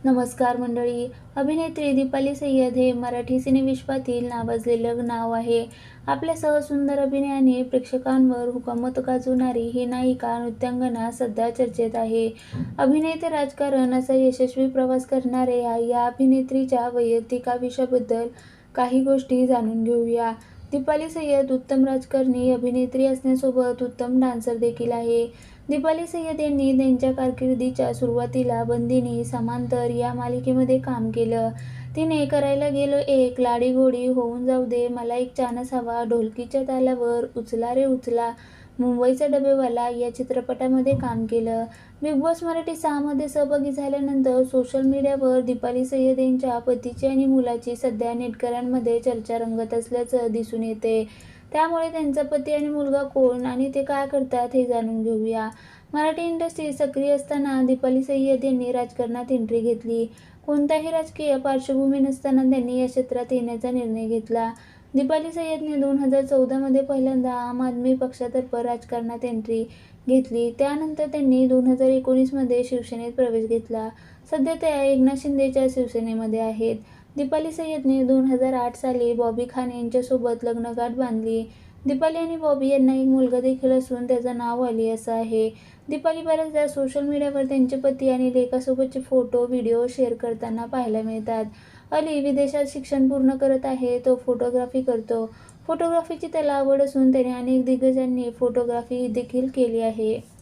नमस्कार मंडळी. अभिनेत्री दीपाली सय्यद हे मराठी सिनेविश्वातील नावाजलेलं नाव आहे. आपल्या सुंदर अभिनयाने प्रेक्षकांवर हुकूमत गाजवणारी ही नायिका नृत्यांगना सध्या चर्चेत आहे. अभिनय ते राजकारण असा यशस्वी प्रवास करणाऱ्या या अभिनेत्रीच्या वैयक्तिक आयुष्याबद्दल काही गोष्टी जाणून घेऊया. दीपाली सय्यद उत्तम राजकारणी अभिनेत्री असण्यासोबत उत्तम डान्सर देखील आहे. दीपाली सय्यद यांनी त्यांच्या कारकिर्दीच्या सुरुवातीला बंदिनी, समांतर या मालिकेमध्ये काम केलं. तिने करायला गेलो एक, लाडी गोडी, होऊन जाऊ दे, मला एक चान्स हवा, ढोलकीच्या तालावर, उचला रे उचला, मुंबईचा डबेवाला या चित्रपटामध्ये काम केलं. बिग बॉस मराठी 6 मध्ये सहभागी झाल्यानंतर सोशल मीडियावर दीपाली सय्यद यांच्या पतीची आणि मुलाची सध्या नेटकऱ्यांमध्ये चर्चा रंगत असल्याचं दिसून येते. त्यामुळे त्यांचा पती आणि मुलगा कोण आणि ते काय करतात हे जाणून घेऊया. मराठी इंडस्ट्रीत सक्रिय असताना दीपाली सय्यद यांनी राजकारणात एंट्री घेतली. कोणताही राजकीय पार्श्वभूमी नसताना त्यांनी या क्षेत्रात येण्याचा निर्णय घेतला. दीपाली सय्यदने 2014 मध्ये पहिल्यांदा आम आदमी पक्षातर्फे राजकारणात एंट्री घेतली. त्यानंतर त्यांनी 2019 मध्ये शिवसेनेत प्रवेश घेतला. सध्या त्या एकनाथ शिंदेच्या शिवसेनेमध्ये आहेत. दीपाली सय्यदने 2008 साली बॉबी खान यांच्यासोबत लग्नगाठ बांधली. दीपाली आणि बॉबी यांना एक मुलगा देखील असून त्याचं नाव अली असं आहे. दीपाली बऱ्याचदा सोशल मीडियावर त्यांचे पती आणि लेकासोबतचे फोटो, व्हिडिओ शेअर करताना पाहायला मिळतात. अली विदेशात शिक्षण पूर्ण करत आहे. तो फोटोग्राफी करतो. फोटोग्राफीची त्याला आवड असून त्याने अनेक दिग्गजांनी फोटोग्राफी देखील केली आहे.